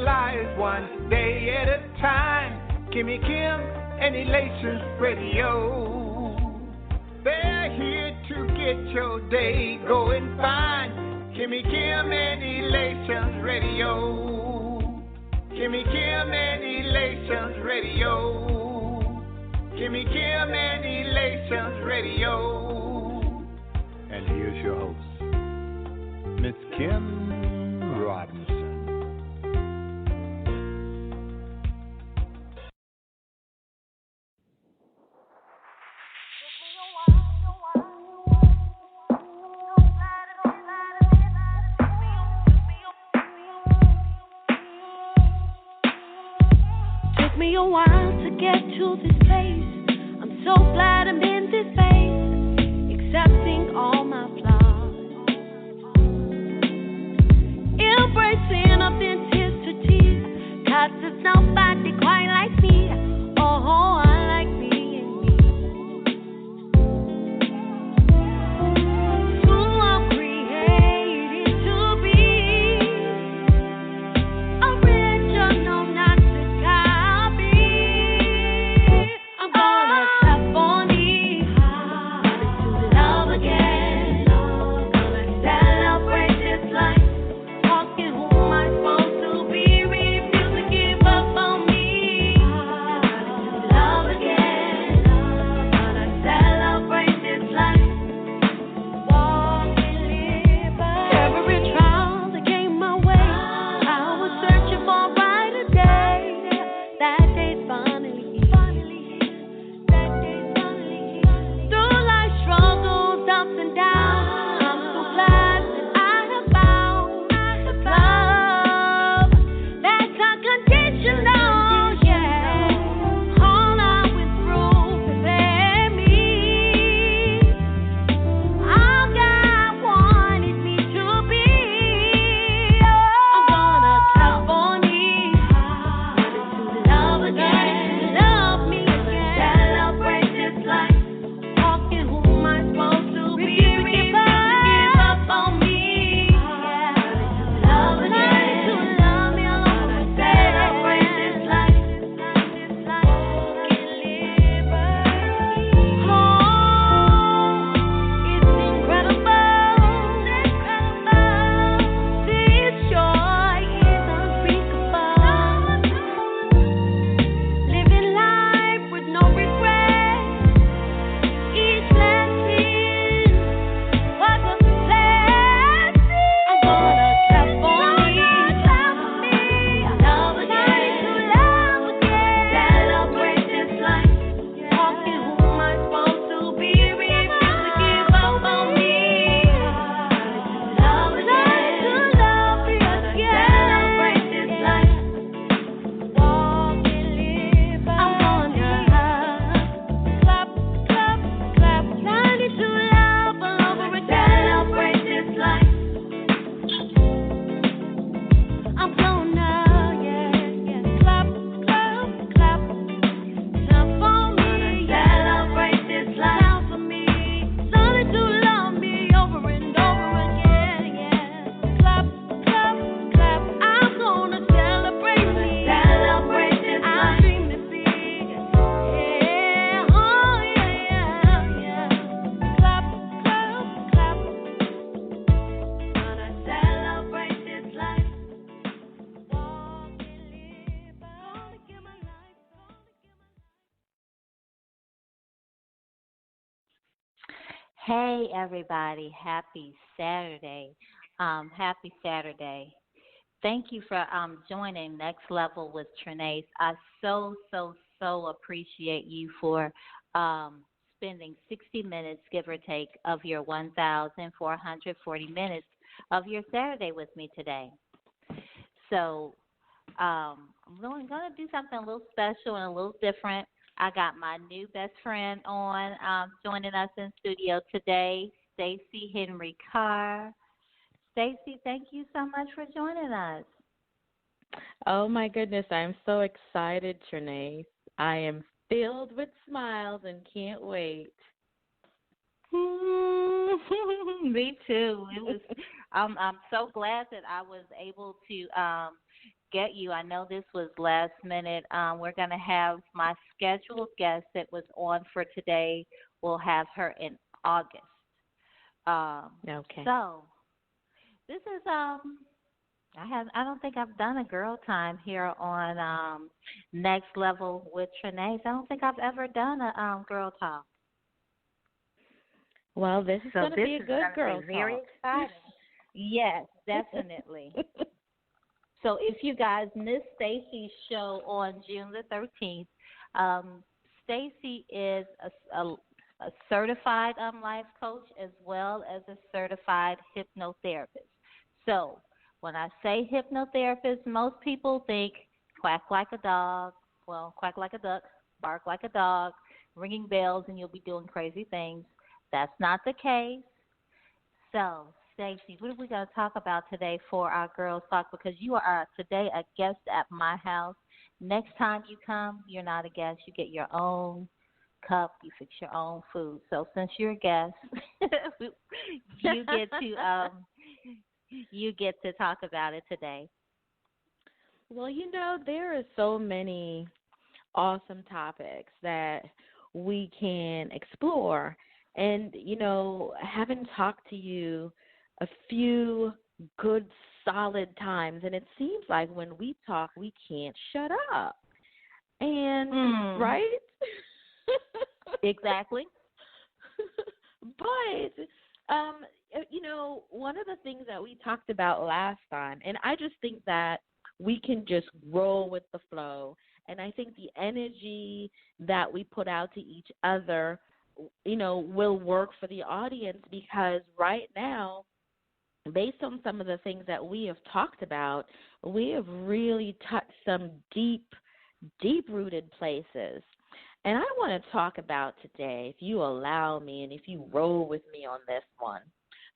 lives one day at a time. Kimmy Kim and Elations Radio. They're here to get your day going fine. Kimmy Kim and Elations Radio. Kimmy Kim and Elations Radio. Kimmy Kim and Elations Radio. And here's your host, Miss Kim Robinson. Took me a while to get to this place. I'm so glad I'm in this space, accepting all my flaws, embracing authenticity, 'cause there's nobody quite like me. Oh, I like being me. Who I'm created to be, original, not to copy. I'm gonna tap on me, to love again. Gonna celebrate this life, walking who am I supposed to be. Refuse to give up on me. To love again. Gonna celebrate this life, walking liberty. Every trial that came my way, I was searching for a brighter day. That day's finally here. That day's finally here. Through life's struggles, ups and downs, I'm so glad that I have found love that's unconditional. Yeah, all I went through prepared me. All God wanted me to be. I'm gonna tap on me, to love again, love me again, celebrate this life, walking who am I supposed to be. Refuse to give up on me. To love again, to love me alone, celebrate this life, walking liberty. Oh, it's incredible. This joy is unspeakable. Living life with no regrets. Each blessing was a blessing. I'm gonna tap on me, love again, celebrate this life, walking who am I supposed to be. Refuse to give up on me. Love again, celebrate this life, walking liberty. I'm gonna clap, clap, clap, learning to love all over again. Celebrate this life. I'm gonna, clap, clap, clap, clap for me. Celebrate this life. Clap for me. Learning to love me over and over again. Yeah. Clap, clap, clap. I'm gonna celebrate me. Celebrate this life. I dream to see. Yeah. Oh yeah. Clap, clap, clap. Gonna celebrate this life. Walking liberty. Gonna give my life. Hey everybody, happy Saturday. Happy Saturday. Thank you for joining Next Level with Trenace. I so appreciate you for spending 60 minutes, give or take, of your 1,440 minutes of your Saturday with me today. So I'm going to do something a little special and a little different. I got my new best friend on joining us in studio today, Stacey Henry Carr. Stacey, thank you so much for joining us. Oh my goodness, I'm so excited, Trenace. I am filled with smiles and can't wait. Me too. It was. I'm so glad that I was able to forget you. I know this was last minute. We're going to have my scheduled guest that was on for today. We'll have her in August. Okay. So this is I don't think I've done a girl time here on Next Level with Trenace. I don't think I've ever done a girl talk. Well, this is going to be a good girl be very talk. exciting. Yes, definitely. So if you guys missed Stacy's show on June the 13th, Stacy is a certified life coach as well as a certified hypnotherapist. So when I say hypnotherapist, most people think quack like a dog, well, quack like a duck, bark like a dog, ringing bells, and you'll be doing crazy things. That's not the case. So, Stacey, what are we going to talk about today for our Girls Talk? Because you are today a guest at my house. Next time you come, you're not a guest. You get your own cup. You fix your own food. So since you're a guest, you get to talk about it today. Well, there are so many awesome topics that we can explore. And, having talked to you a few good, solid times, and it seems like when we talk, we can't shut up. And, right? Exactly. But, one of the things that we talked about last time, and I just think that we can just roll with the flow. And I think the energy that we put out to each other, will work for the audience, because right now, based on some of the things that we have talked about, we have really touched some deep-rooted places. And I want to talk about today, if you allow me and if you roll with me on this one,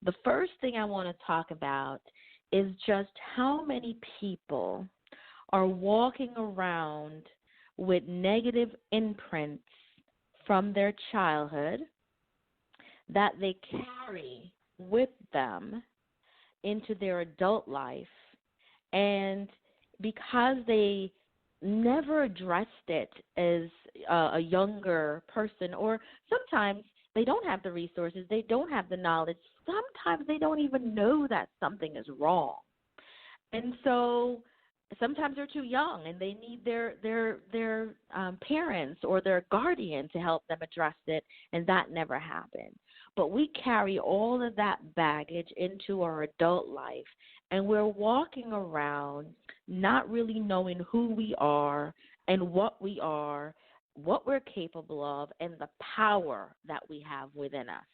the first thing I want to talk about is just how many people are walking around with negative imprints from their childhood that they carry with them into their adult life. And because they never addressed it as a younger person, or sometimes they don't have the resources, they don't have the knowledge, sometimes they don't even know that something is wrong. And so sometimes they're too young and they need their parents or their guardian to help them address it, and that never happened. But we carry all of that baggage into our adult life, and we're walking around not really knowing who we are and what we are, what we're capable of, and the power that we have within us.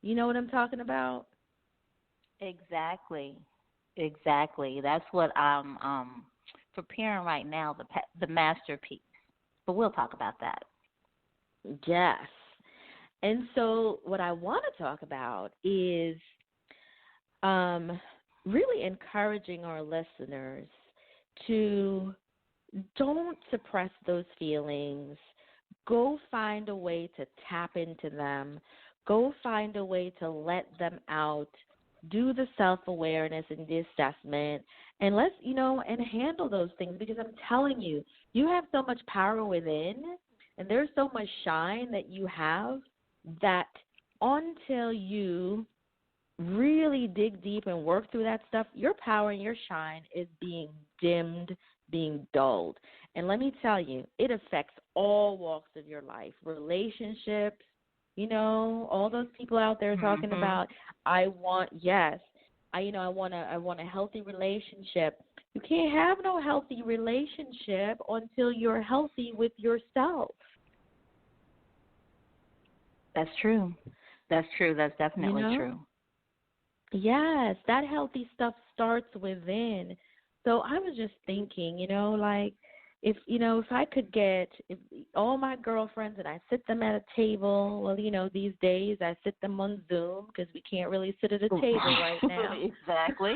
You know what I'm talking about? Exactly. That's what I'm preparing right now, the masterpiece. But we'll talk about that. Yes. And so what I want to talk about is really encouraging our listeners to don't suppress those feelings. Go find a way to tap into them. Go find a way to let them out. Do the self-awareness and the assessment, and and handle those things, because I'm telling you, you have so much power within, and there's so much shine that you have, that until you really dig deep and work through that stuff, your power and your shine is being dimmed, being dulled. And let me tell you, it affects all walks of your life, relationships, all those people out there talking about, I want a healthy relationship. You can't have no healthy relationship until you're healthy with yourself. That's true. That's definitely true. Yes, that healthy stuff starts within. So I was just thinking, if I could get all my girlfriends and I sit them at a table, well, these days I sit them on Zoom because we can't really sit at a table right now. Exactly.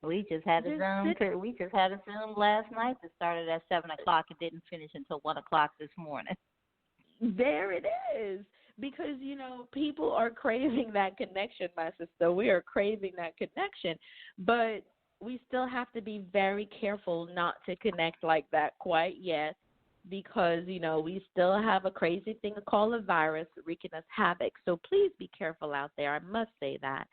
We just had a Zoom. We just had a Zoom last night that started at 7:00 and didn't finish until 1:00 this morning. There it is. Because, people are craving that connection, my sister. We are craving that connection. But we still have to be very careful not to connect like that quite yet, because, we still have a crazy thing called a virus wreaking us havoc. So please be careful out there. I must say that.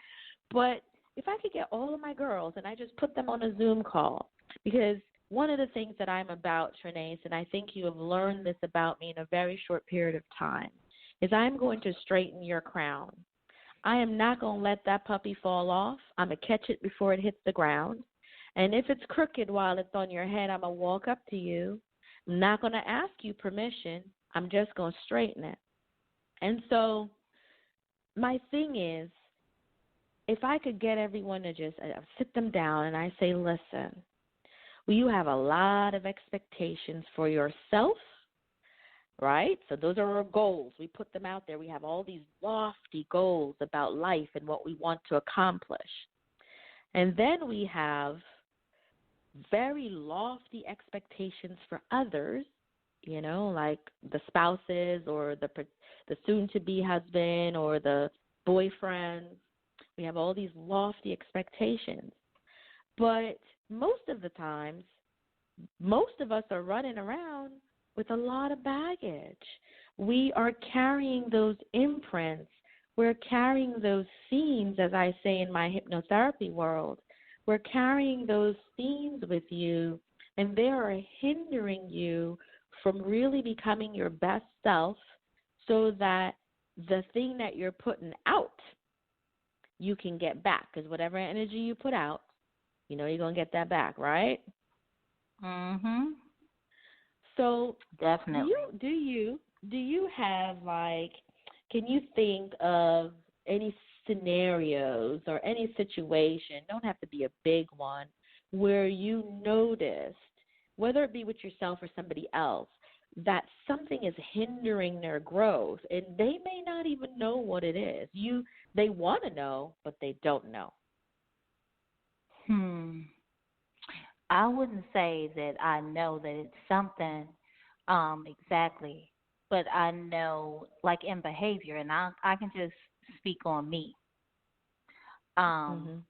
But if I could get all of my girls and I just put them on a Zoom call, because one of the things that I'm about, Trenace, and I think you have learned this about me in a very short period of time, is I'm going to straighten your crown. I am not going to let that puppy fall off. I'm going to catch it before it hits the ground. And if it's crooked while it's on your head, I'm going to walk up to you. I'm not going to ask you permission. I'm just going to straighten it. And so my thing is, if I could get everyone to just sit them down and I say, listen, you have a lot of expectations for yourself, right? So those are our goals. We put them out there. We have all these lofty goals about life and what we want to accomplish. And then we have very lofty expectations for others, like the spouses or the soon-to-be husband or the boyfriend. We have all these lofty expectations. But most of the times, most of us are running around with a lot of baggage. We are carrying those imprints. We're carrying those themes, as I say in my hypnotherapy world. We're carrying those themes with you, and they are hindering you from really becoming your best self, so that the thing that you're putting out, you can get back. Because whatever energy you put out, you're going to get that back, right? Mhm. So Definitely. do you have, can you think of any scenarios or any situation, don't have to be a big one, where you noticed, whether it be with yourself or somebody else, that something is hindering their growth and they may not even know what it is? They want to know, but they don't know. I wouldn't say that I know that it's something exactly, but I know, like, in behavior, and I can just speak on me. Um,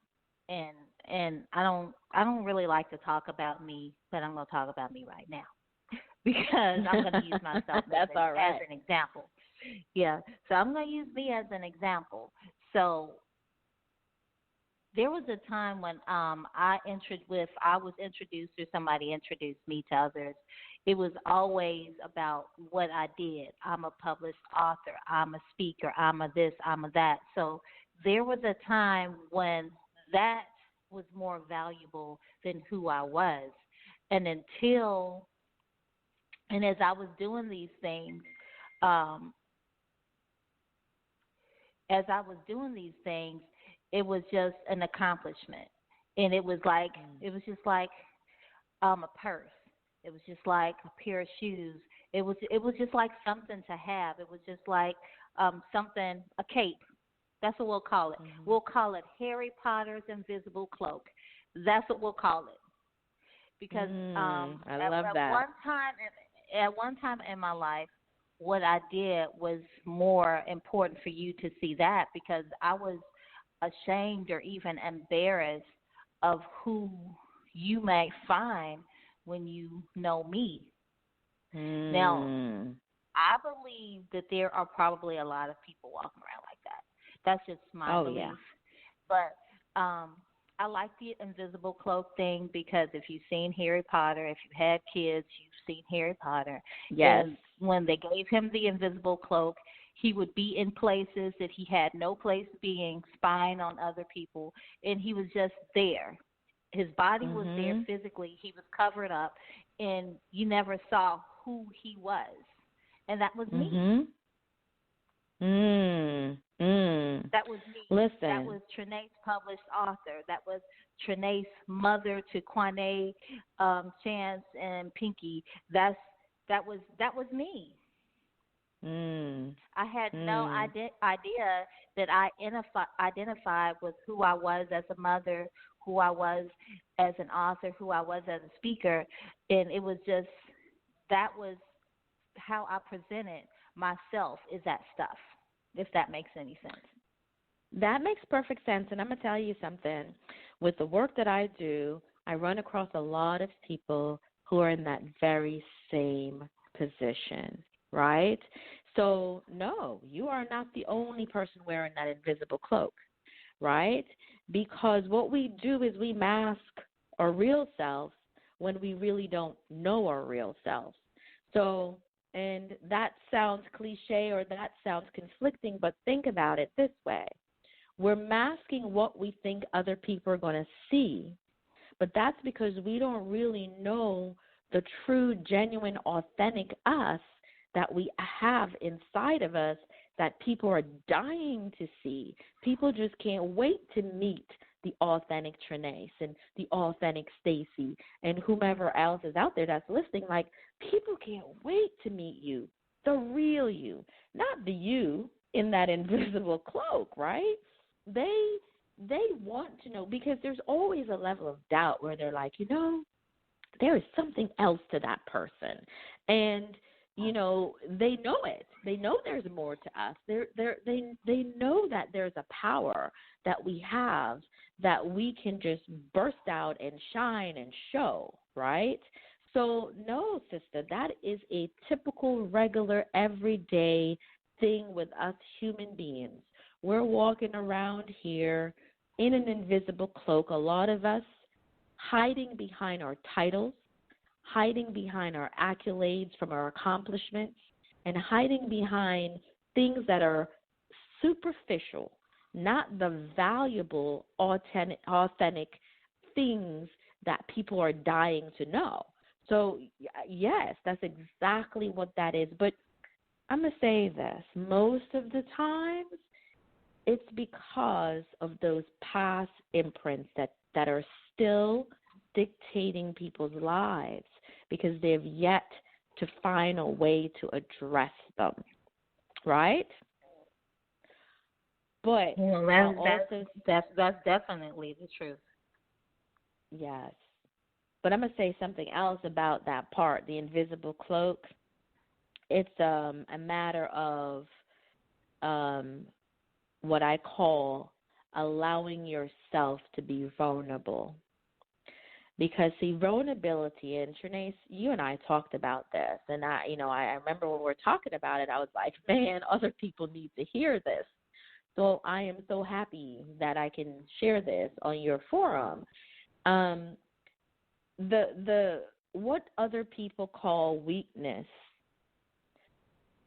and I don't really like to talk about me, but I'm going to talk about me right now because I'm going to use myself That's all right. as an example. Yeah, so I'm going to use me as an example. So there was a time when I was introduced, or somebody introduced me to others. It was always about what I did. I'm a published author. I'm a speaker. I'm a this. I'm a that. So there was a time when that was more valuable than who I was. And as I was doing these things, um, it was just an accomplishment. And it was just like a purse. It was just like a pair of shoes. It was just like something to have. It was just like something, a cape. That's what we'll call it. We'll call it Harry Potter's invisible cloak. That's what we'll call it. Because I love that. At one time in my life, what I did was more important for you to see that, because I was ashamed or even embarrassed of who you may find when you know me. Now, I believe that there are probably a lot of people walking around like that. That's just my belief. Yeah. But I like the invisible cloak thing, because if you've seen Harry Potter, if you've had kids, you've seen Harry Potter. Yes. And when they gave him the invisible cloak, he would be in places that he had no place being, spying on other people, and he was just there. His body was there physically. He was covered up, and you never saw who he was. And that was me. That was me. Listen. That was Trenace, published author. That was Trenace, mother to Kwame, Chance, and Pinky. That was me. I had no idea that I identified with who I was as a mother, who I was as an author, who I was as a speaker, and it was just, that was how I presented myself, is that stuff, if that makes any sense. That makes perfect sense. And I'm going to tell you something. With the work that I do, I run across a lot of people who are in that very same position, right? So, no, you are not the only person wearing that invisible cloak, right? Because what we do is we mask our real selves when we really don't know our real selves. So, and that sounds cliche or that sounds conflicting, but think about it this way. We're masking what we think other people are going to see, but that's because we don't really know the true, genuine, authentic us that we have inside of us that people are dying to see. People just can't wait to meet the authentic Trenace and the authentic Stacy and whomever else is out there that's listening. Like, people can't wait to meet you, the real you, not the you in that invisible cloak, right? They want to know, because there's always a level of doubt where they're like, there is something else to that person. And, they know it. They know there's more to us. They know that there's a power that we have that we can just burst out and shine and show, right? So, no, sister, that is a typical, regular, everyday thing with us human beings. We're walking around here in an invisible cloak, a lot of us hiding behind our titles, hiding behind our accolades from our accomplishments, and hiding behind things that are superficial, not the valuable, authentic things that people are dying to know. So, yes, that's exactly what that is. But I'm going to say this. Most of the times, it's because of those past imprints that are still dictating people's lives because they've yet to find a way to address them, right? But that's definitely the truth. Yes. But I'm going to say something else about that part, the invisible cloak. It's a matter of what I call allowing yourself to be vulnerable. Because, see, vulnerability, and Trenace, you and I talked about this, and I remember when we were talking about it, I was like, man, other people need to hear this. So I am so happy that I can share this on your forum. The what other people call weakness,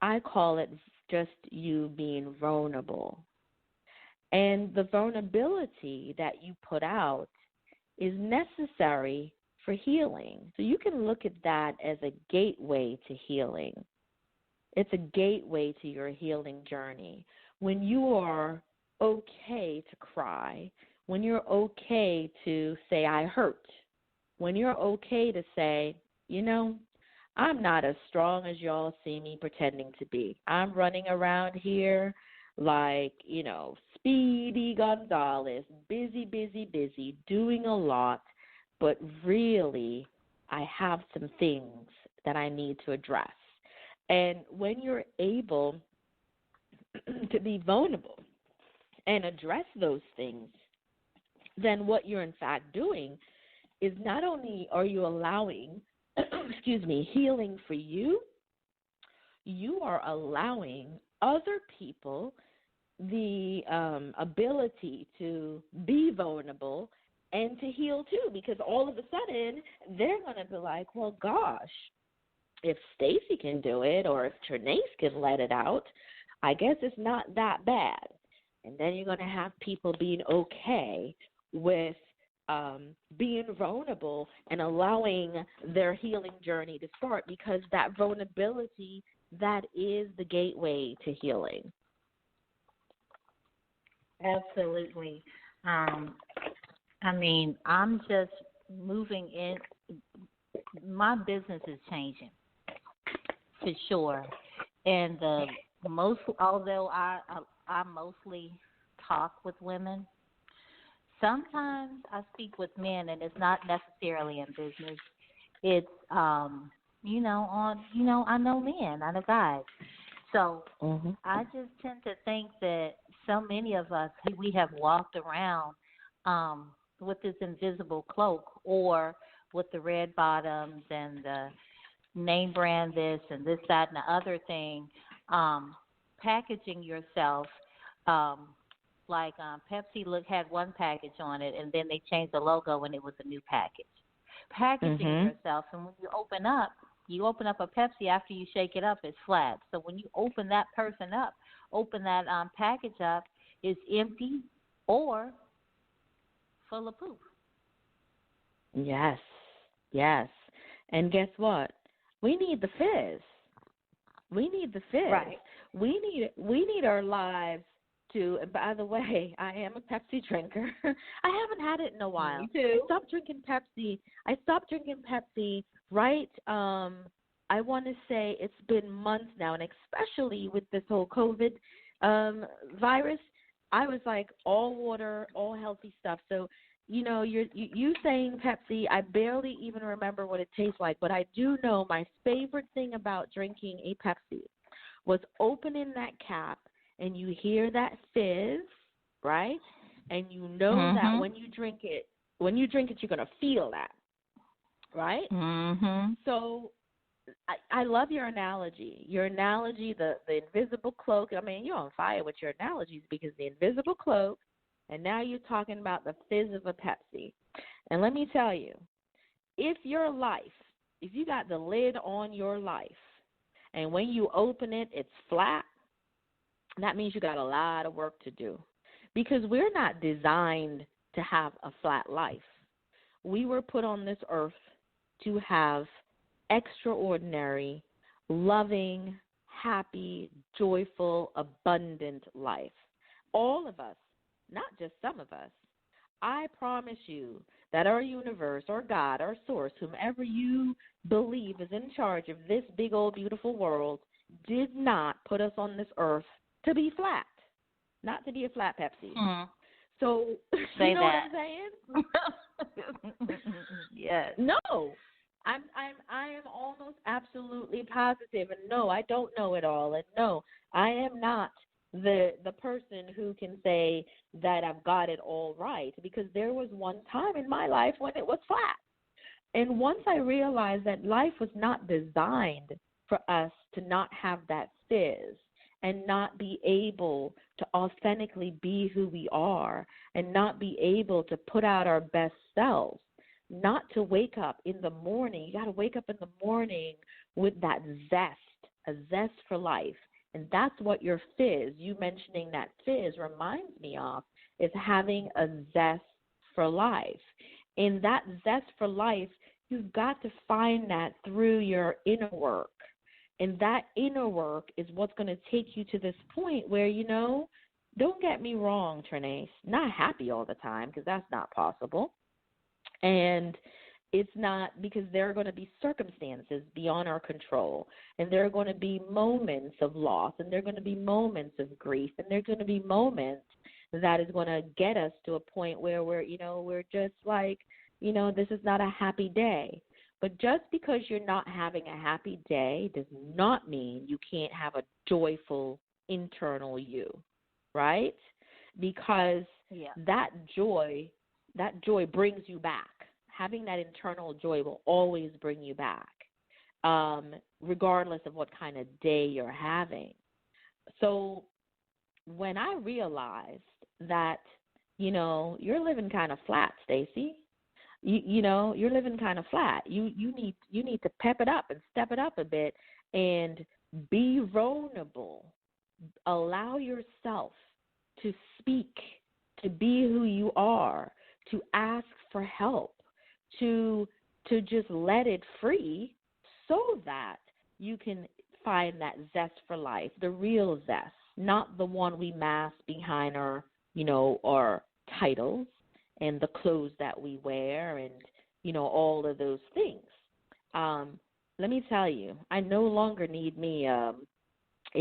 I call it just you being vulnerable. And the vulnerability that you put out is necessary for healing. So you can look at that as a gateway to healing. It's a gateway to your healing journey. When you are okay to cry, when you're okay to say, I hurt, when you're okay to say, I'm not as strong as y'all see me pretending to be. I'm running around here like, Speedy Gonzalez, busy, doing a lot, but really I have some things that I need to address. And when you're able to be vulnerable and address those things, then what you're in fact doing is not only are you allowing, healing for you, you are allowing other people the ability to be vulnerable and to heal too, because all of a sudden they're going to be like, well, gosh, if Stacy can do it or if Trenace can let it out, I guess it's not that bad. And then you're going to have people being okay with being vulnerable and allowing their healing journey to start, because that vulnerability, that is the gateway to healing. Absolutely. I'm just moving in. My business is changing for sure, and although I mostly talk with women, sometimes I speak with men, and it's not necessarily in business. It's I know men, I know guys. So I just tend to think that so many of us, we have walked around with this invisible cloak, or with the red bottoms and the name brand this and this, that, and the other thing, packaging yourself. Like Pepsi had one package on it, and then they changed the logo, and it was a new package. Packaging yourself, and when you open up a Pepsi after you shake it up, it's flat. So when you open that package up, it's empty or full of poop. Yes, yes. And guess what? We need the fizz. We need the fizz. Right. We need our lives to. And by the way, I am a Pepsi drinker. I haven't had it in a while. Me too. I stopped drinking Pepsi. Right. I want to say it's been months now, and especially with this whole COVID virus, I was like all water, all healthy stuff. So, you know, you saying Pepsi, I barely even remember what it tastes like, but I do know my favorite thing about drinking a Pepsi was opening that cap and you hear that fizz, right? And you know that when you drink it, you're going to feel that, right? So I love your analogy. The invisible cloak. I mean, you're on fire with your analogies, because the invisible cloak, and now you're talking about the fizz of a Pepsi. And let me tell you, if you got the lid on your life, and when you open it, it's flat, that means you got a lot of work to do, because we're not designed to have a flat life. We were put on this earth to have extraordinary, loving, happy, joyful, abundant life. All of us, not just some of us. I promise you that our universe, or God, our source, whomever you believe is in charge of this big old beautiful world, did not put us on this earth to be flat, not to be a flat Pepsi. So, you know what I'm saying? Yes. No. I am almost absolutely positive, and no, I don't know it all, and no, I am not the person who can say that I've got it all right, because there was one time in my life when it was flat. And once I realized that life was not designed for us to not have that fizz and not be able to authentically be who we are and not be able to put out our best selves, not to wake up in the morning. You got to wake up in the morning with that zest, a zest for life. And that's what your fizz, you mentioning that fizz, reminds me of, is having a zest for life. In that zest for life, you've got to find that through your inner work. And that inner work is what's going to take you to this point where, you know, don't get me wrong, Trenace, not happy all the time, because that's not possible. And it's not, because there are going to be circumstances beyond our control, and there are going to be moments of loss, and there are going to be moments of grief, and there are going to be moments that is going to get us to a point where we're just like, this is not a happy day. But just because you're not having a happy day does not mean you can't have a joyful internal you, right? Because that joy brings you back. Having that internal joy will always bring you back, regardless of what kind of day you're having. So when I realized that, you're living kind of flat, Stacy, you're living kind of flat. You need to pep it up and step it up a bit and be vulnerable. Allow yourself to speak, to be who you are, to ask for help, to just let it free, so that you can find that zest for life, the real zest, not the one we mask behind our titles and the clothes that we wear and, all of those things. Let me tell you, I no longer need me a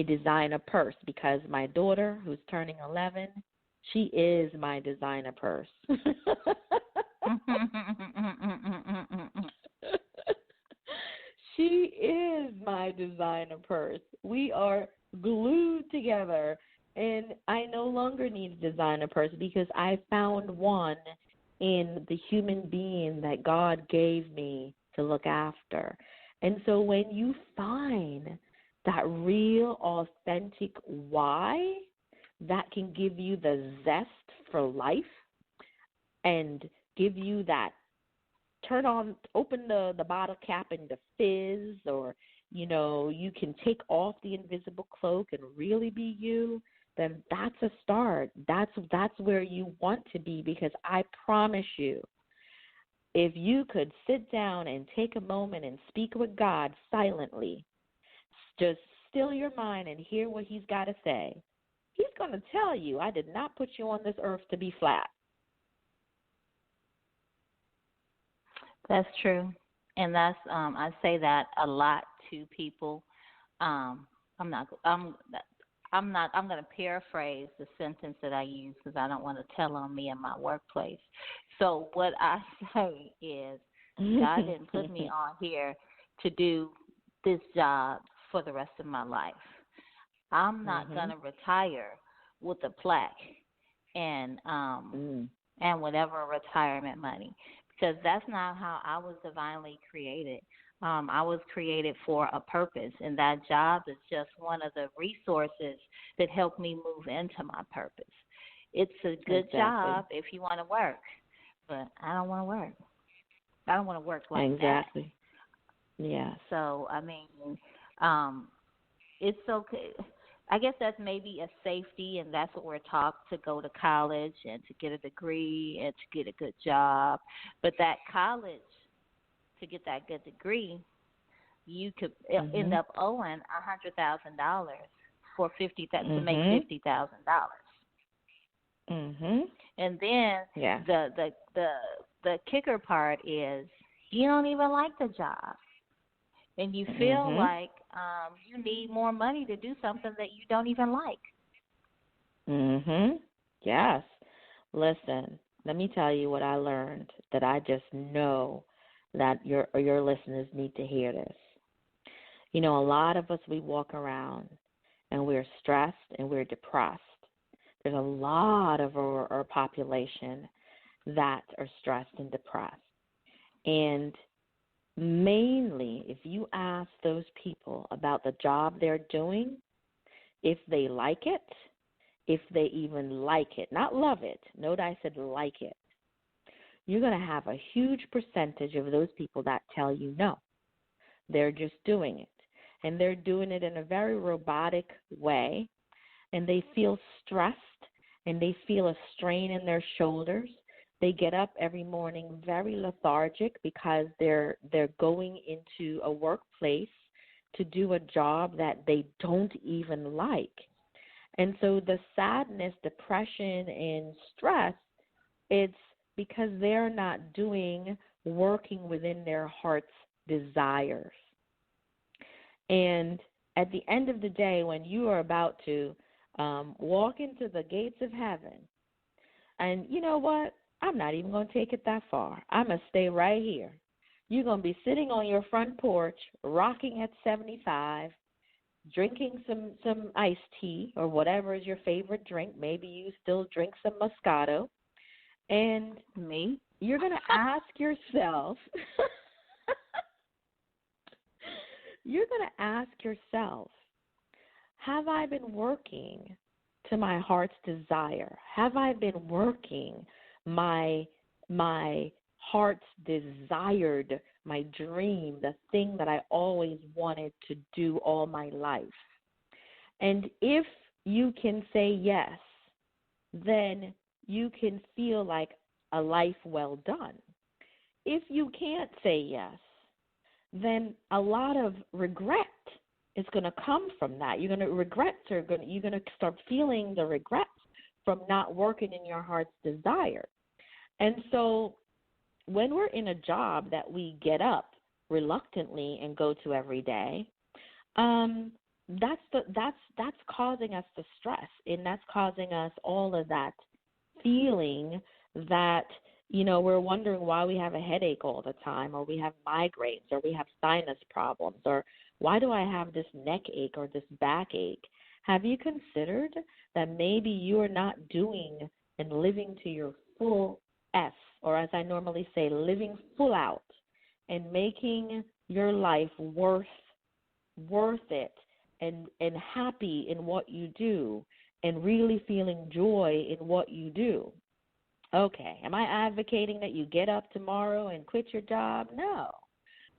designer purse, because my daughter, who's turning 11, she is my designer purse. She is my designer purse. We are glued together. And I no longer need a designer person because I found one in the human being that God gave me to look after. And so when you find that real, authentic why that can give you the zest for life and give you that open the bottle cap and the fizz, or, you can take off the invisible cloak and really be you, then that's a start. That's where you want to be, because I promise you, if you could sit down and take a moment and speak with God silently, just still your mind and hear what he's got to say, he's going to tell you, I did not put you on this earth to be flat. That's true. And that's I say that a lot to people. I'm going to paraphrase the sentence that I use because I don't want to tell on me in my workplace. So what I say is, God didn't put me on here to do this job for the rest of my life. I'm not going to retire with a plaque and whatever retirement money, because that's not how I was divinely created. I was created for a purpose, and that job is just one of the resources that help me move into my purpose. It's a good job if you want to work, but I don't want to work. I don't want to work like that. Exactly. Yeah. So, it's okay. I guess that's maybe a safety, and that's what we're taught, to go to college and to get a degree and to get a good job. But that college, to get that good degree, you could end up owing $100,000 for to make $50,000. And then the kicker part is you don't even like the job, and you feel like you need more money to do something that you don't even like. Yes. Listen, let me tell you what I learned that I just know that your listeners need to hear this. A lot of us, we walk around and we're stressed and we're depressed. There's a lot of our population that are stressed and depressed. And mainly, if you ask those people about the job they're doing, if they like it, if they even like it, not love it, note I said like it, you're going to have a huge percentage of those people that tell you no. They're just doing it. And they're doing it in a very robotic way, and they feel stressed, and they feel a strain in their shoulders. They get up every morning very lethargic because they're going into a workplace to do a job that they don't even like. And so the sadness, depression, and stress, it's because they're not working within their heart's desires. And at the end of the day, when you are about to walk into the gates of heaven, and you know what? I'm not even going to take it that far. I'm going to stay right here. You're going to be sitting on your front porch, rocking at 75, drinking some iced tea or whatever is your favorite drink. Maybe you still drink some Moscato. And you're going to ask yourself, have I been working to my heart's desire? Have I been working my heart's desired, my dream, the thing that I always wanted to do all my life? And if you can say yes, then you can feel like a life well done. If you can't say yes, then a lot of regret is going to come from that. You're going to start feeling the regrets from not working in your heart's desire. And so when we're in a job that we get up reluctantly and go to every day, that's causing us the stress, and that's causing us all of that feeling that, we're wondering why we have a headache all the time, or we have migraines, or we have sinus problems, or why do I have this neck ache or this back ache? Have you considered that maybe you are not doing and living to your full S, or as I normally say, living full out and making your life worth it and happy in what you do and really feeling joy in what you do? Okay, am I advocating that you get up tomorrow and quit your job? No.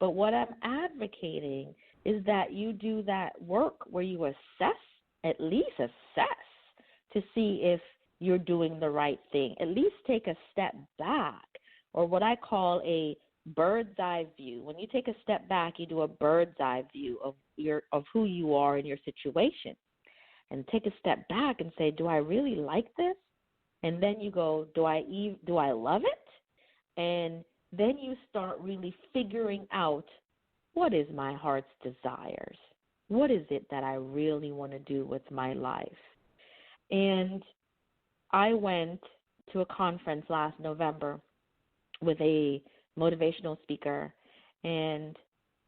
But what I'm advocating is that you do that work where you at least assess to see if you're doing the right thing. At least take a step back, or what I call a bird's eye view. When you take a step back, you do a bird's eye view of who you are in your situation. And take a step back and say, do I really like this? And then you go, do I love it? And then you start really figuring out, what is my heart's desires? What is it that I really want to do with my life? And I went to a conference last November with a motivational speaker, and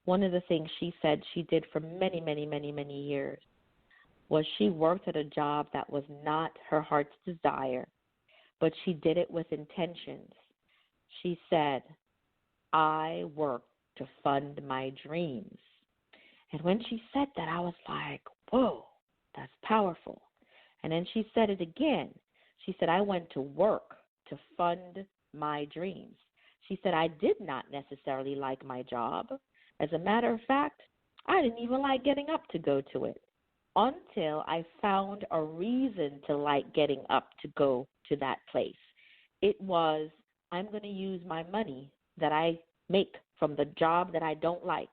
one of the things she said she did for many, many, many, many years was she worked at a job that was not her heart's desire, but she did it with intentions. She said, I work to fund my dreams. And when she said that, I was like, whoa, that's powerful. And then she said it again. She said, I went to work to fund my dreams. She said, I did not necessarily like my job. As a matter of fact, I didn't even like getting up to go to it until I found a reason to like getting up to go to that place. It was, I'm going to use my money that I make from the job that I don't like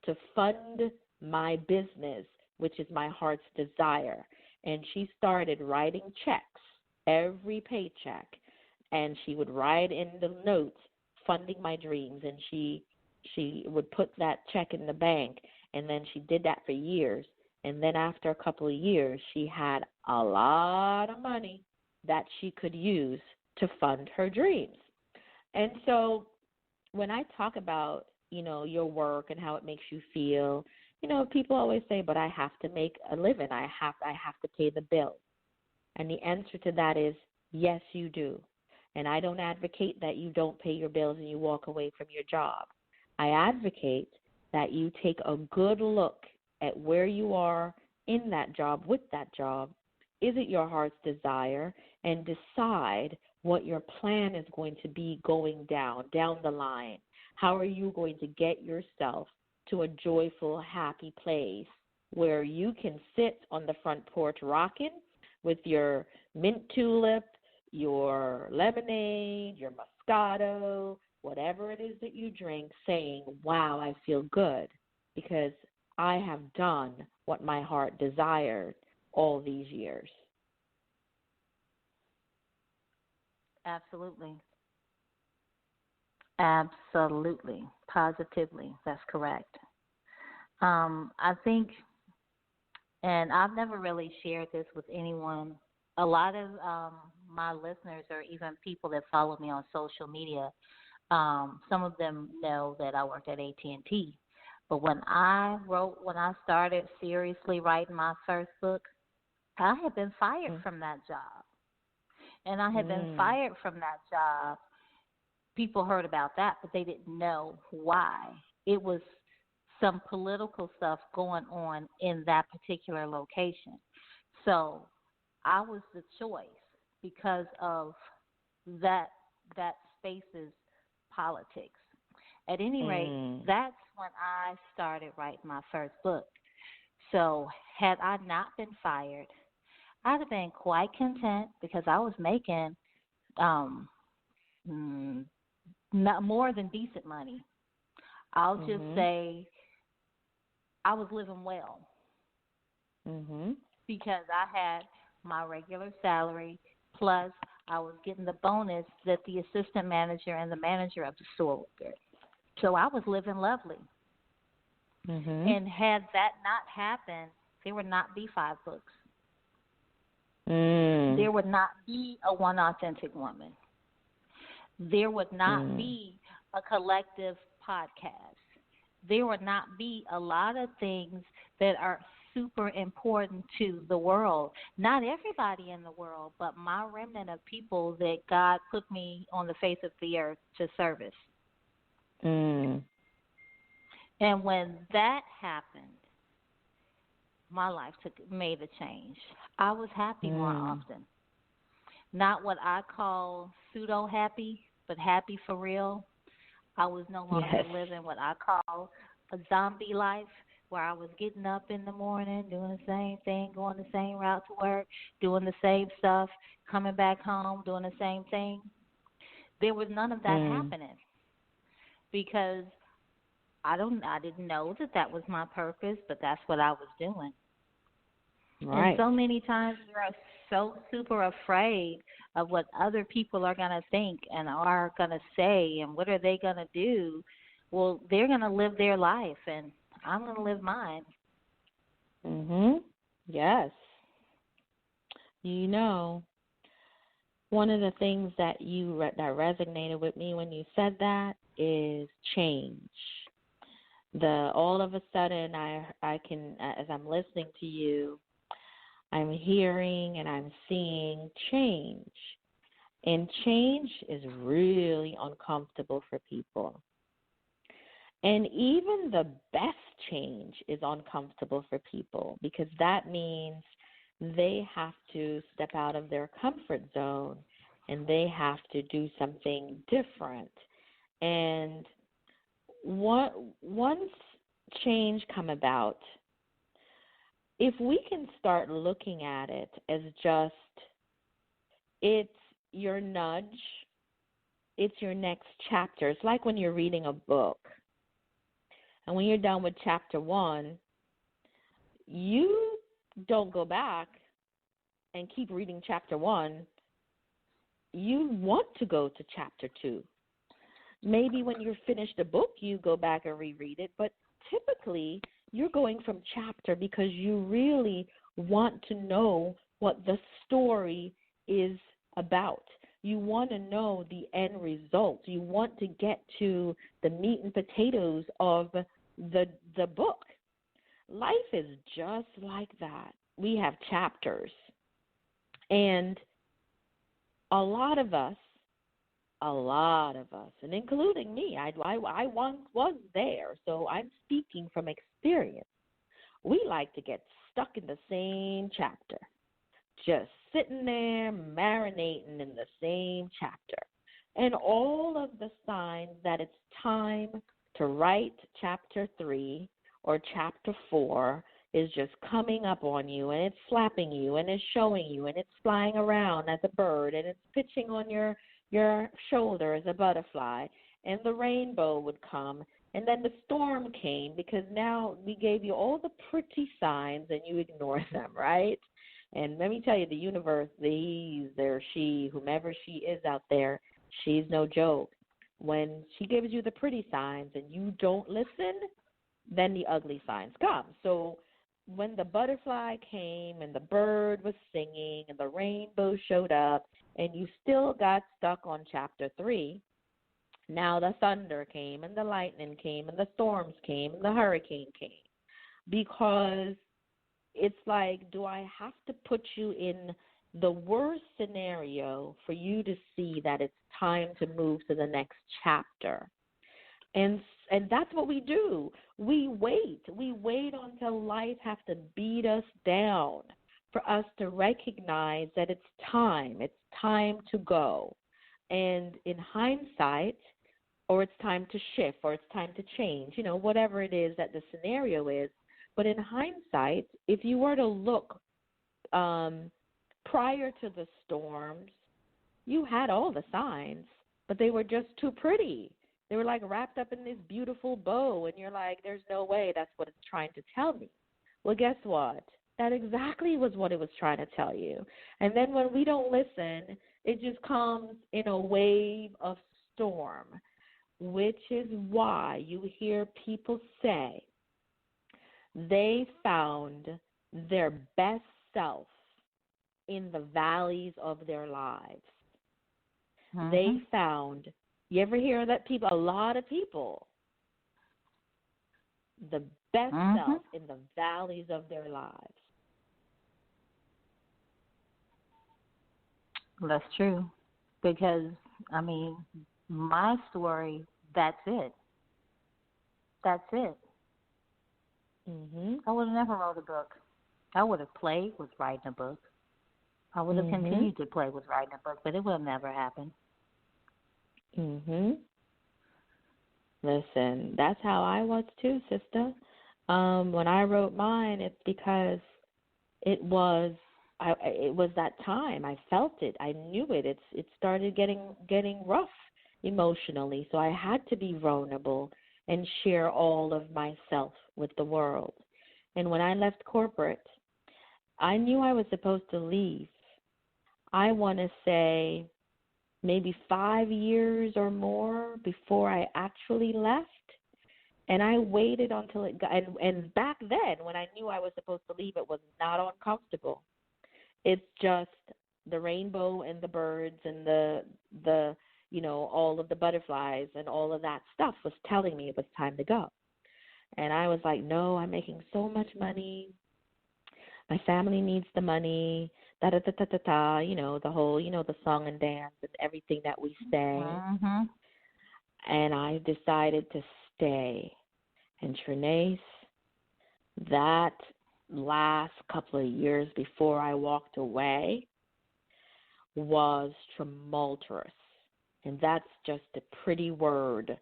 to fund my business, which is my heart's desire. And she started writing checks every paycheck, and she would write in the notes, funding my dreams, and she would put that check in the bank, and then she did that for years. And then after a couple of years, she had a lot of money that she could use to fund her dreams. And so when I talk about, your work and how it makes you feel, people always say, but I have to make a living. I have to pay the bills. And the answer to that is, yes, you do. And I don't advocate that you don't pay your bills and you walk away from your job. I advocate that you take a good look at where you are in that job, with that job. Is it your heart's desire? And decide what your plan is going to be going down the line. How are you going to get yourself to a joyful, happy place where you can sit on the front porch rocking with your mint julep, your lemonade, your Moscato, whatever it is that you drink, saying, wow, I feel good because I have done what my heart desired all these years. Absolutely. Absolutely. Positively. That's correct. I think, and I've never really shared this with anyone. A lot of my listeners, or even people that follow me on social media, some of them know that I worked at AT&T. But when I started seriously writing my first book, I had been fired from that job. And I had been fired from that job. People heard about that, but they didn't know why. It was some political stuff going on in that particular location. So I was the choice because of that space's politics. At any rate, that's when I started writing my first book. So had I not been fired, I'd have been quite content because I was making not more than decent money. I'll just say I was living well because I had my regular salary, plus I was getting the bonus that the assistant manager and the manager of the store would get. So I was living lovely. And had that not happened, there would not be 5 books. There would not be a One Authentic Woman. There would not be a collective podcast. There would not be a lot of things that are super important to the world. Not everybody in the world, but my remnant of people that God put me on the face of the earth to service. Mm. And when that happened, my life made a change. I was happy more often. Not what I call pseudo happy, but happy for real. I was no longer living what I call a zombie life, where I was getting up in the morning, doing the same thing, going the same route to work, doing the same stuff, coming back home, doing the same thing. There was none of that happening because I didn't know that was my purpose, but that's what I was doing. Right. And so many times we are so super afraid of what other people are going to think and are going to say and what are they going to do. Well, they're going to live their life, and I'm going to live mine. Yes. You know, one of the things that that resonated with me when you said that is change. All of a sudden, I can, as I'm listening to you, I'm hearing and I'm seeing change. And change is really uncomfortable for people. And even the best change is uncomfortable for people because that means they have to step out of their comfort zone and they have to do something different. And once change come about, if we can start looking at it as just it's your nudge, it's your next chapter. It's like when you're reading a book. And when you're done with chapter 1, you don't go back and keep reading chapter 1. You want to go to chapter 2. Maybe when you're finished a book, you go back and reread it. But typically, you're going from chapter because you really want to know what the story is about. You want to know the end result. You want to get to the meat and potatoes of the book. Life is just like that. We have chapters. And a lot of us, and including me, I once was there, so I'm speaking from experience. We like to get stuck in the same chapter, just sitting there marinating in the same chapter. And all of the signs that it's time to write chapter 3 or chapter 4 is just coming up on you, and it's slapping you, and it's showing you, and it's flying around as a bird, and it's pitching on your shoulder as a butterfly, and the rainbow would come, and then the storm came because now we gave you all the pretty signs and you ignore them, right? And let me tell you, the universe, she, whomever she is out there, she's no joke. When she gives you the pretty signs and you don't listen, then the ugly signs come. So when the butterfly came and the bird was singing and the rainbow showed up and you still got stuck on chapter 3, now the thunder came and the lightning came and the storms came and the hurricane came. Because it's like, do I have to put you in the worst scenario for you to see that it's time to move to the next chapter? And that's what we do. We wait. We wait until life has to beat us down for us to recognize that it's time. It's time to go. And in hindsight, or it's time to shift, or it's time to change, whatever it is that the scenario is. But in hindsight, if you were to look prior to the storms, you had all the signs, but they were just too pretty. They were like wrapped up in this beautiful bow, and you're like, there's no way that's what it's trying to tell me. Well, guess what? That exactly was what it was trying to tell you. And then when we don't listen, it just comes in a wave of storm, which is why you hear people say they found their best self in the valleys of their lives. They found, you ever hear that a lot of people the best Mhm. self in the valleys of their lives. That's true. Because I mean, my story, that's it. That's it. Mhm. I would have never wrote a book. I would have played with writing a book. I would have Mhm. continued to play with writing a book, but it would have never happened. Mhm. Listen, that's how I was too, sister. When I wrote mine, it's because it was it was that time. I felt it. I knew it. It started getting rough emotionally, so I had to be vulnerable and share all of myself with the world. And when I left corporate, I knew I was supposed to leave. I want to say maybe 5 years or more before I actually left. And I waited until it got, and back then, when I knew I was supposed to leave, it was not uncomfortable. It's just the rainbow and the birds and the all of the butterflies and all of that stuff was telling me it was time to go. And I was like, no, I'm making so much money. My family needs the money. Da da da da da da. The whole, the song and dance and everything that we say. Mhm. And I decided to stay. And Trenace, that last couple of years before I walked away was tumultuous. And that's just a pretty word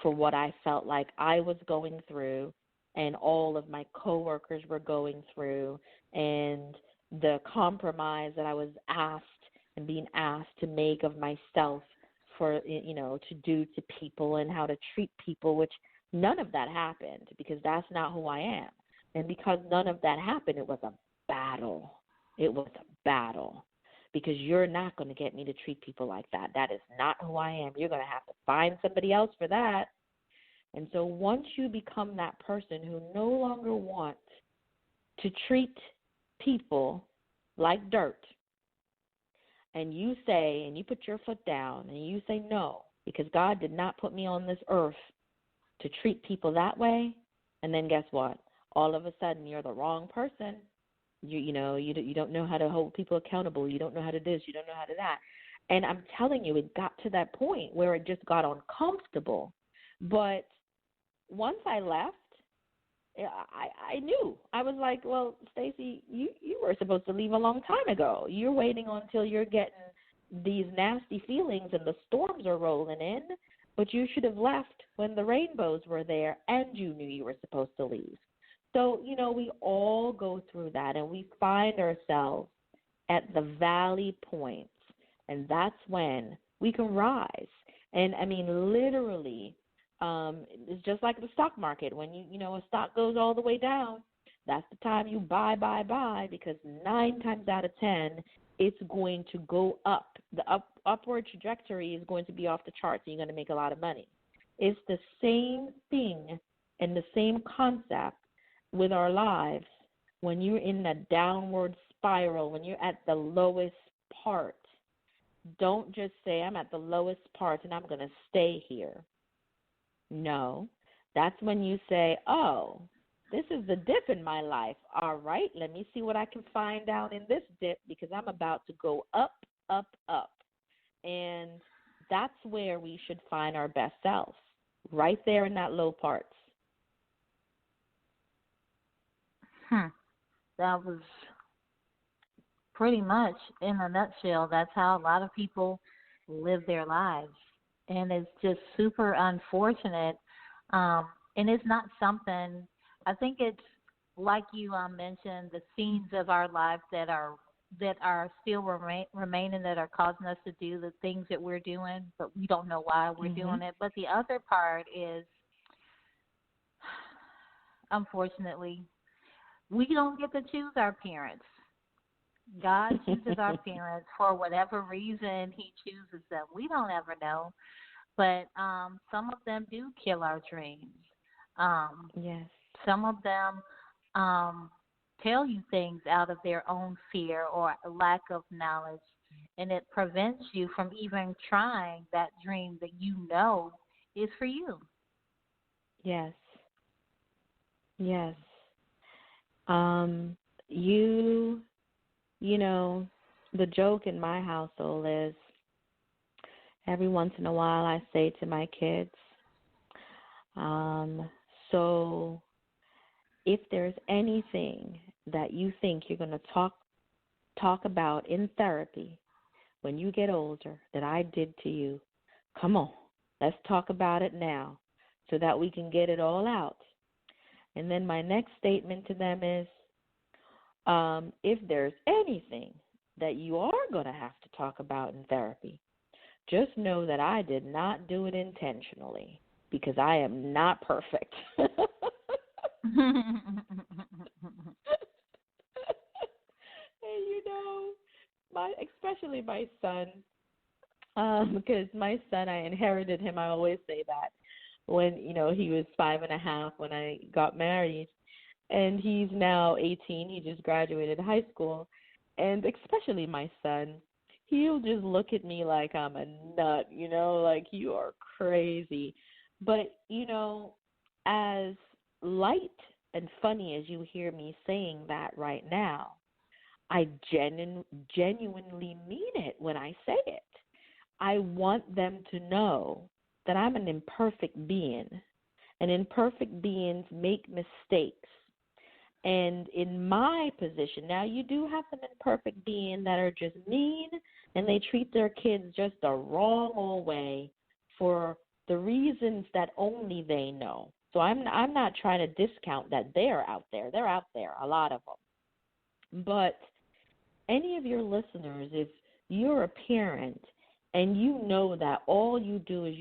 for what I felt like I was going through and all of my coworkers were going through, and the compromise that I was asked and being asked to make of myself for, to do to people and how to treat people, which none of that happened because that's not who I am. And because none of that happened, it was a battle. It was a battle because you're not going to get me to treat people like that. That is not who I am. You're going to have to find somebody else for that. And so once you become that person who no longer wants to treat people like dirt, and you say, and you put your foot down, and you say no, because God did not put me on this earth to treat people that way, and then guess what? All of a sudden, you're the wrong person. You don't know how to hold people accountable. You don't know how to this. You don't know how to that. And I'm telling you, it got to that point where it just got uncomfortable. But once I left, I knew. I was like, well, Stacey, you were supposed to leave a long time ago. You're waiting until you're getting these nasty feelings and the storms are rolling in, but you should have left when the rainbows were there and you knew you were supposed to leave. So, we all go through that, and we find ourselves at the valley points, and that's when we can rise. And, I mean, literally, it's just like the stock market. When a stock goes all the way down, that's the time you buy, because 9 times out of 10, it's going to go up. The upward trajectory is going to be off the charts, and you're going to make a lot of money. It's the same thing and the same concept with our lives. When you're in a downward spiral, when you're at the lowest part, don't just say, I'm at the lowest part and I'm going to stay here. No, that's when you say, oh, this is the dip in my life. All right, let me see what I can find down in this dip because I'm about to go up, up, up. And that's where we should find our best selves, right there in that low parts. That was pretty much, in a nutshell, that's how a lot of people live their lives. And it's just super unfortunate. And it's not something, I think it's like you mentioned, the scenes of our lives that are still remaining, that are causing us to do the things that we're doing, but we don't know why we're doing it. But the other part is, unfortunately, we don't get to choose our parents. God chooses our parents for whatever reason. He chooses them. We don't ever know. But some of them do kill our dreams. Yes. Some of them tell you things out of their own fear or lack of knowledge, and it prevents you from even trying that dream that you know is for you. Yes. Yes. Um, you, you know, the joke in my household is every once in a while I say to my kids, um, so if there's anything that you think you're going to talk about in therapy when you get older that I did to you, come on, let's talk about it now so that we can get it all out. And then my next statement to them is, if there's anything that you are going to have to talk about in therapy, just know that I did not do it intentionally because I am not perfect. And especially my son, because my son, I inherited him. I always say that when he was 5.5 when I got married, and he's now 18. He just graduated high school, and especially my son, he'll just look at me like I'm a nut, like you are crazy. But as light and funny as you hear me saying that right now, I genuinely mean it when I say it. I want them to know that I'm an imperfect being, and imperfect beings make mistakes. And in my position, now you do have some imperfect beings that are just mean, and they treat their kids just the wrong old way for the reasons that only they know. So I'm not trying to discount that they're out there. They're out there, a lot of them. But any of your listeners, if you're a parent and you know that all you do is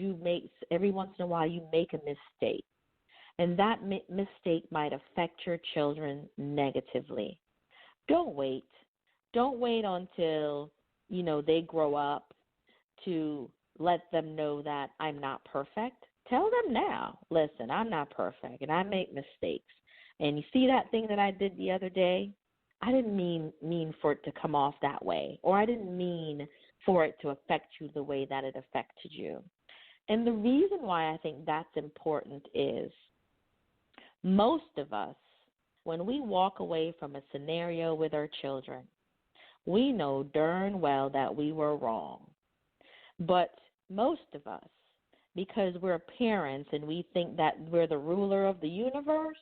every once in a while you make a mistake, and that mistake might affect your children negatively, don't wait. Don't wait until, they grow up to let them know that I'm not perfect. Tell them now, listen, I'm not perfect and I make mistakes. And you see that thing that I did the other day? I didn't mean for it to come off that way, or I didn't mean for it to affect you the way that it affected you. And the reason why I think that's important is most of us, when we walk away from a scenario with our children, we know darn well that we were wrong. But most of us, because we're parents and we think that we're the ruler of the universe,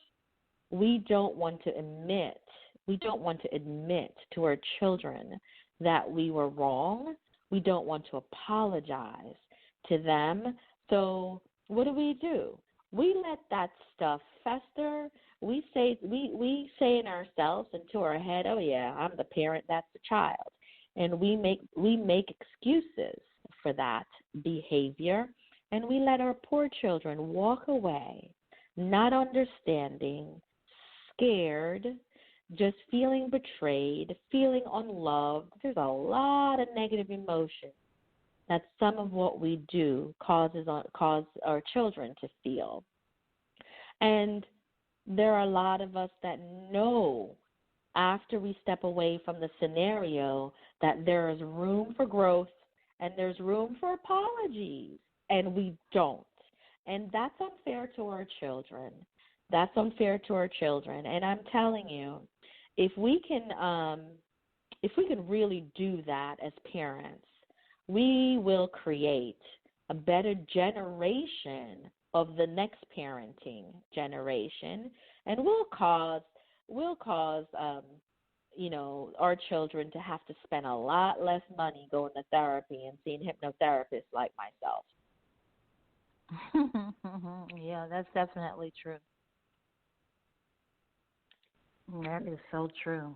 we don't want to admit to our children that we were wrong. We don't want to apologize to them. So what do? We let that stuff fester. We say in ourselves and to our head, oh yeah, I'm the parent, that's the child. And we make excuses for that behavior, and we let our poor children walk away, not understanding, scared, just feeling betrayed, feeling unloved. There's a lot of negative emotion that some of what we do cause our children to feel. And there are a lot of us that know after we step away from the scenario that there is room for growth and there's room for apologies, and we don't. And that's unfair to our children. That's unfair to our children. And I'm telling you, if we can really do that as parents, we will create a better generation of the next parenting generation, and we'll cause our children to have to spend a lot less money going to therapy and seeing hypnotherapists like myself. Yeah, that's definitely true. That is so true.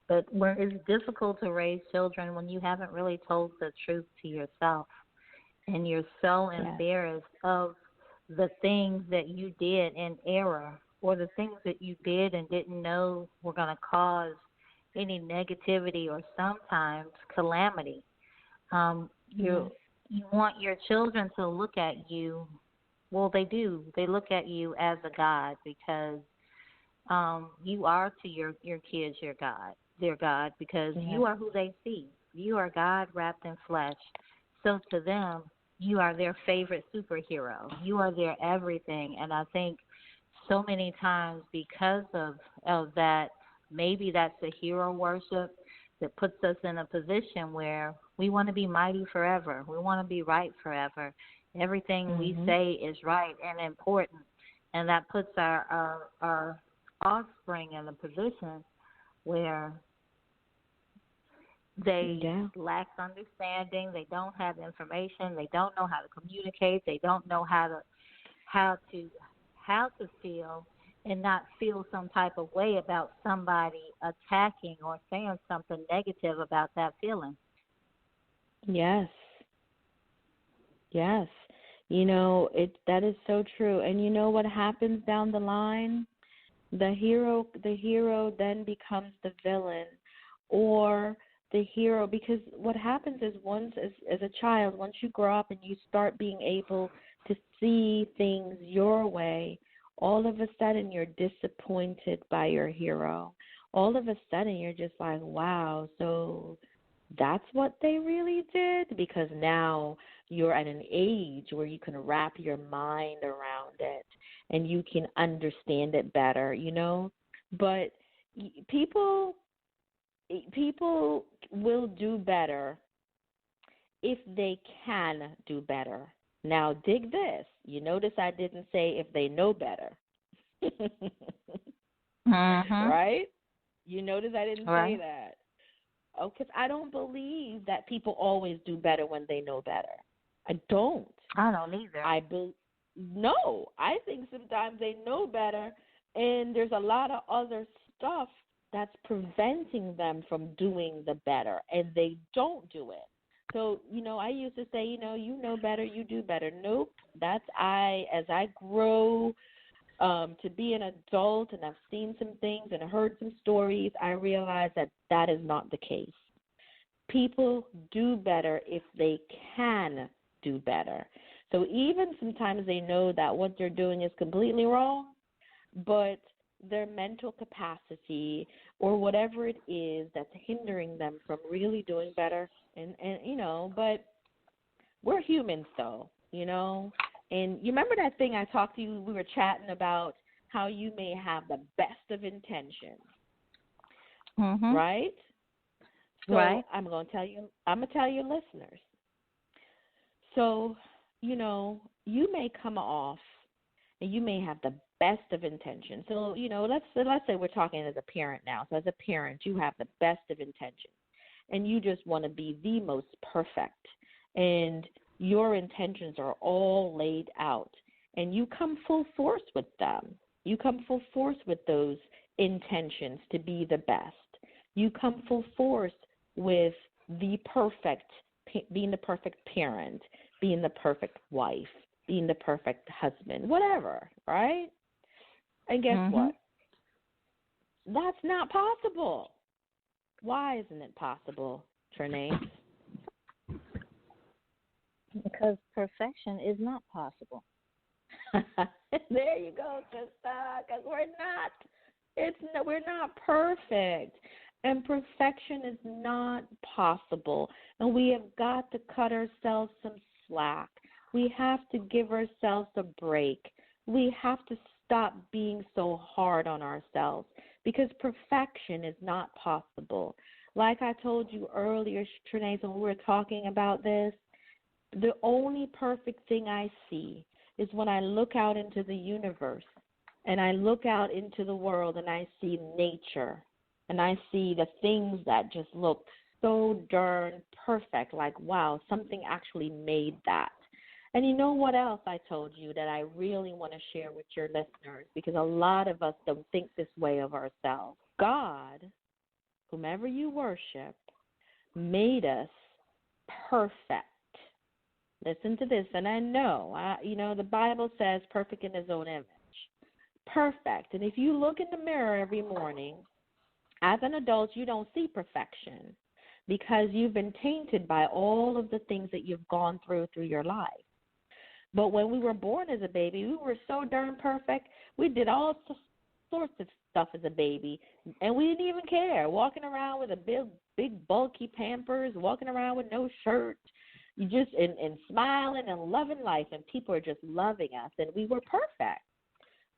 But where it's difficult to raise children when you haven't really told the truth to yourself, and you're so embarrassed of the things that you did in error, or the things that you did and didn't know were going to cause any negativity or sometimes calamity. You want your children to look at you. Well, they do. They look at you as a God, because you are to your kids your God, their God, because you are who they see. You are God wrapped in flesh. So to them, you are their favorite superhero. You are their everything. And I think so many times because of that, maybe that's the hero worship that puts us in a position where we want to be mighty forever. We want to be right forever. Everything we say is right and important, and that puts our offspring in a position where they lack understanding. They don't have information. They don't know how to communicate. They don't know how to feel and not feel some type of way about somebody attacking or saying something negative about that feeling. Yes. Yes. That is so true. And you know what happens down the line? The hero then becomes the villain, or the hero, because what happens is once as a child, once you grow up and you start being able to see things your way, all of a sudden you're disappointed by your hero. All of a sudden you're just like, wow, so that's what they really did? Because now you're at an age where you can wrap your mind around it and you can understand it better, But people will do better if they can do better. Now, dig this. You notice I didn't say if they know better. Right? You notice I didn't say that. Oh, because I don't believe that people always do better when they know better. I don't. I don't either. No, I think sometimes they know better, and there's a lot of other stuff that's preventing them from doing the better, and they don't do it. So, I used to say, you know better, you do better. Nope, as I grow to be an adult and I've seen some things and heard some stories, I realize that is not the case. People do better if they can do better. So even sometimes they know that what they're doing is completely wrong, but their mental capacity or whatever it is that's hindering them from really doing better, and but we're humans though, and you remember that thing I talked to you, we were chatting about how you may have the best of intentions, right? So right. I'm going to tell your listeners. So, you may come off and you may have the best of intentions. So, let's say we're talking as a parent now. So as a parent, you have the best of intentions and you just want to be the most perfect, and your intentions are all laid out, and you come full force with them. You come full force with those intentions to be the best. You come full force with being the perfect parent, being the perfect wife, being the perfect husband, whatever, right? And guess what? That's not possible. Why isn't it possible, Trenace? Because perfection is not possible. There you go, sister. Because we're not perfect, and perfection is not possible. And we have got to cut ourselves some slack. We have to give ourselves a break. We have to stop being so hard on ourselves, because perfection is not possible. Like I told you earlier, Trenace, when we were talking about this, the only perfect thing I see is when I look out into the universe and I look out into the world and I see nature and I see the things that just look so darn perfect, like, wow, something actually made that. And you know what else I told you that I really want to share with your listeners, because a lot of us don't think this way of ourselves. God, whomever you worship, made us perfect. Listen to this, and I know, the Bible says perfect in his own image. Perfect. And if you look in the mirror every morning, as an adult, you don't see perfection because you've been tainted by all of the things that you've gone through your life. But when we were born as a baby, we were so darn perfect. We did all sorts of stuff as a baby, and we didn't even care. Walking around with a big bulky Pampers, walking around with no shirt, you just and smiling and loving life, and people are just loving us, and we were perfect.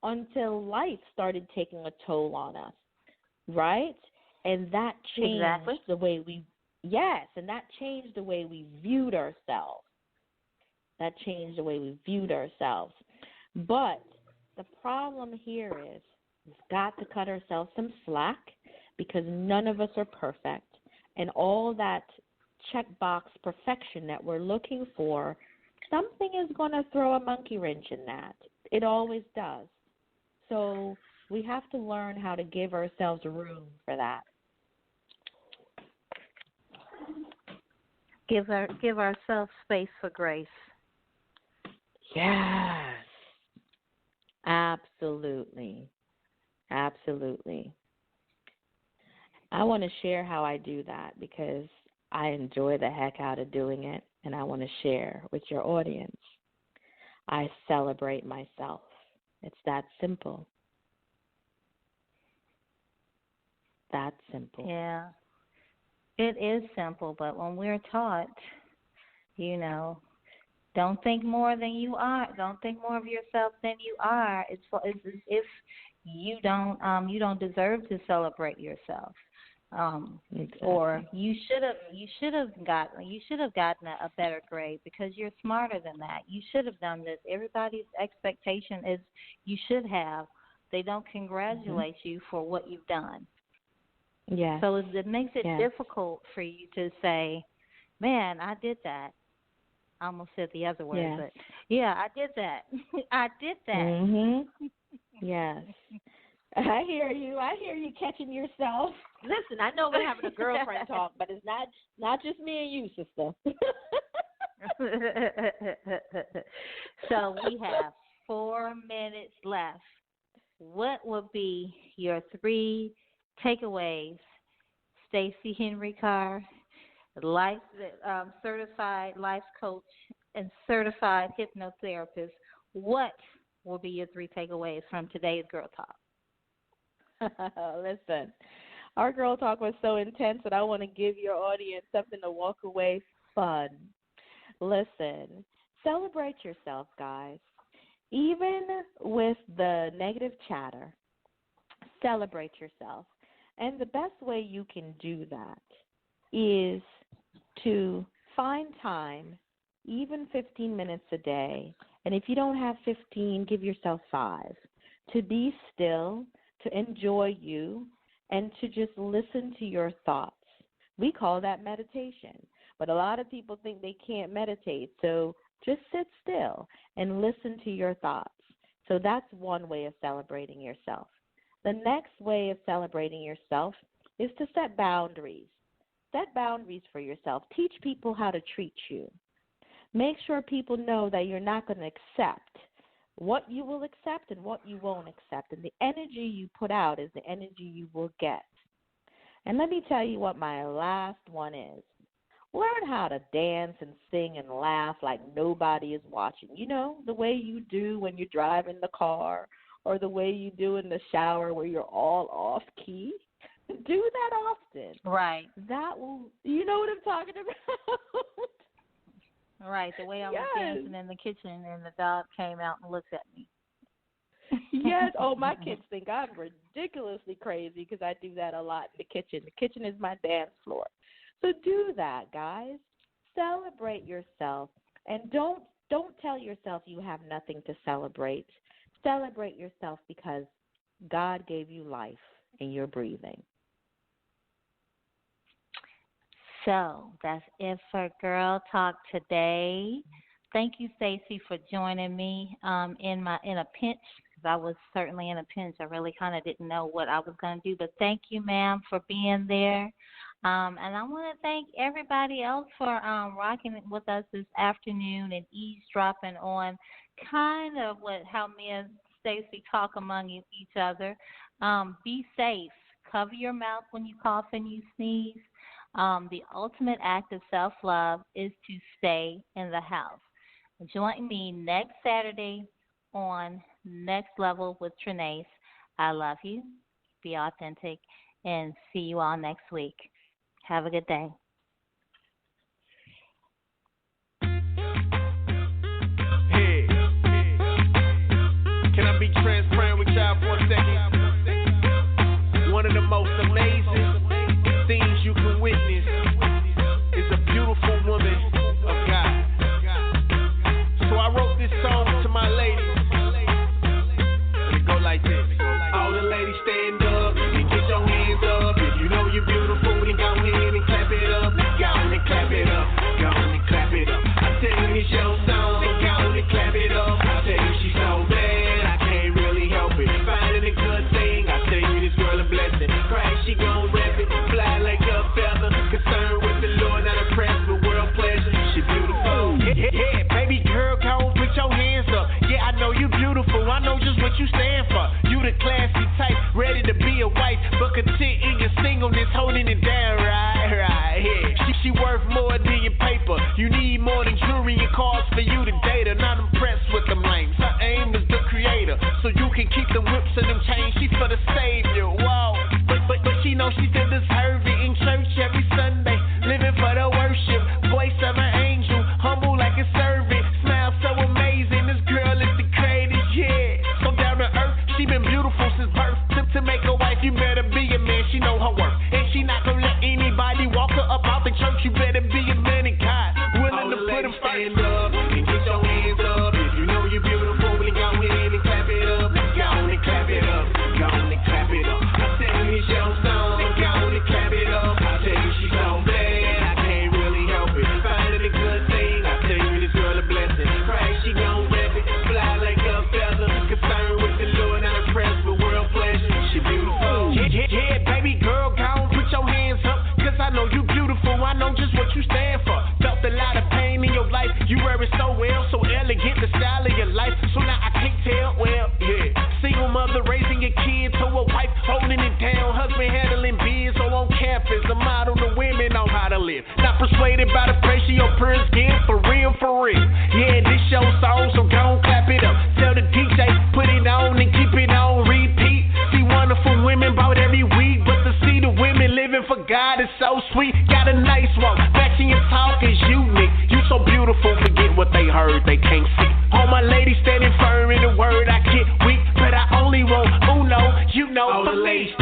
until life started taking a toll on us, right? And that changed the way we, and that changed the way we viewed ourselves. That changed the way we viewed ourselves. But the problem here is we've got to cut ourselves some slack because none of us are perfect. And all that checkbox perfection that we're looking for, something is going to throw a monkey wrench in that. It always does. So we have to learn how to give ourselves room for that. Give ourselves space for grace. Yes. Absolutely. Absolutely. I want to share how I do that because I enjoy the heck out of doing it, and I want to share with your audience. I celebrate myself. It's that simple. That simple. Yeah. It is simple, but when we're taught, don't think more than you are. Don't think more of yourself than you are. It's as if you don't deserve to celebrate yourself. Exactly. Or you should have gotten a better grade because you're smarter than that. You should have done this. Everybody's expectation is you should have. They don't congratulate you for what you've done. Yeah. So it makes it difficult for you to say, "Man, I did that." I almost said the other word, but yeah, I did that. I did that. Mhm. Yes. I hear you. I hear you catching yourself. Listen, I know we're having a girlfriend talk, but it's not just me and you, sister. So we have 4 minutes left. What would be your 3 takeaways, Stacey Henry Carr, certified life coach and certified hypnotherapist? What will be your 3 takeaways from today's Girl Talk? Listen, our Girl Talk was so intense that I want to give your audience something to walk away fun. Listen, celebrate yourself, guys. Even with the negative chatter, celebrate yourself. And the best way you can do that is to find time, even 15 minutes a day. And if you don't have 15, give yourself 5, to be still, to enjoy you, and to just listen to your thoughts. We call that meditation. But a lot of people think they can't meditate. So just sit still and listen to your thoughts. So that's one way of celebrating yourself. The next way of celebrating yourself is to set boundaries. Set boundaries for yourself. Teach people how to treat you. Make sure people know that you're not going to accept what you will accept and what you won't accept. And the energy you put out is the energy you will get. And let me tell you what my last one is. Learn how to dance and sing and laugh like nobody is watching. You know, the way you do when you're driving the car or the way you do in the shower where you're all off key. Do that often. Right. That will, you know what I'm talking about? Right, the way I was dancing in the kitchen and the dog came out and looked at me. Yes. Oh, my kids think I'm ridiculously crazy because I do that a lot in the kitchen. The kitchen is my dance floor. So do that, guys. Celebrate yourself. And don't tell yourself you have nothing to celebrate. Celebrate yourself because God gave you life and you're breathing. So that's it for Girl Talk today. Thank you, Stacey, for joining me in a pinch. Because I was certainly in a pinch. I really kind of didn't know what I was going to do. But thank you, ma'am, for being there. And I want to thank everybody else for rocking it with us this afternoon and eavesdropping on kind of how me and Stacey talk among each other. Be safe. Cover your mouth when you cough and you sneeze. The ultimate act of self-love is to stay in the house. Join me next Saturday on Next Level with Trenace. I love you. Be authentic. And see you all next week. Have a good day. Hey, can I be transparent with out for a second. One of the most amazing things you can witness is a beautiful woman of God. So I wrote this song to my ladies. And it go like this. All the ladies stand up and get your hands up. If you know you're beautiful, then go ahead and clap it up. Go on and clap it up. Go on and clap it up. I tell you it's your song. Go on and clap it up. I tell you she's so bad, I can't really help it. Finding a good thing, I tell you this girl a blessing. Crash, she gon' rep it, fly like a feather. Concerned with the Lord, not impressed with world pleasure. She beautiful. Yeah, baby girl, go on, put your hands up. Yeah, I know you beautiful, I know just what you stand for. You the classy type, ready to be a wife, but content in your singleness, holding it down, right, yeah. She worth more than your paper. You need more than jewelry and cars for you to date her. Not impressed with them lames. Her aim is the creator, so you can keep them whips and them chains. She for the savior, whoa. But she knows she still deserve it. In church every Sunday, living for the worship. Voice of an angel, humble like a servant. Smile so amazing, this girl is the greatest, yeah. So down to earth, she been beautiful since birth. To make a wife, you better be a man, she know her worth. And she not gonna let anybody walk her up out the church. You better be a man of God, willing to put him stand up and get your hands up. If you know you're beautiful, then go ahead and clap it up. Go on and clap it up. Go on and clap it up. I tell you it's your song. Go on and clap it up. I tell you she's so bad, I can't really help it. Finding a good thing, I tell you this girl a blessing. Crash, she gon' rep it, fly like a feather. Concerned with the Lord, not impressed with world pleasure. She beautiful. Yeah, baby girl, go on, put your hands up. Cause I know you beautiful, I know just what you stand for. Felt a lot of pain in your life, you wear it so well, so elegant, the style of your life. So now I can't tell, well, yeah. Single mother raising a kid to a wife, holding it down. Husband handling biz, so on campus, a model to women on how to live. Not persuaded by the price of your purse, give for real, for real. Yeah, this your song, so go on, clap it up. Tell the DJ, put it on and keep it on repeat. See wonderful women bought every week, but to see the women living for God is so sweet. Got a nice walk, matching your talk is unique. You so beautiful, forget what they heard, they can't see. All my ladies standing firm in the word, I get weak, but I only want uno, you know. All the ladies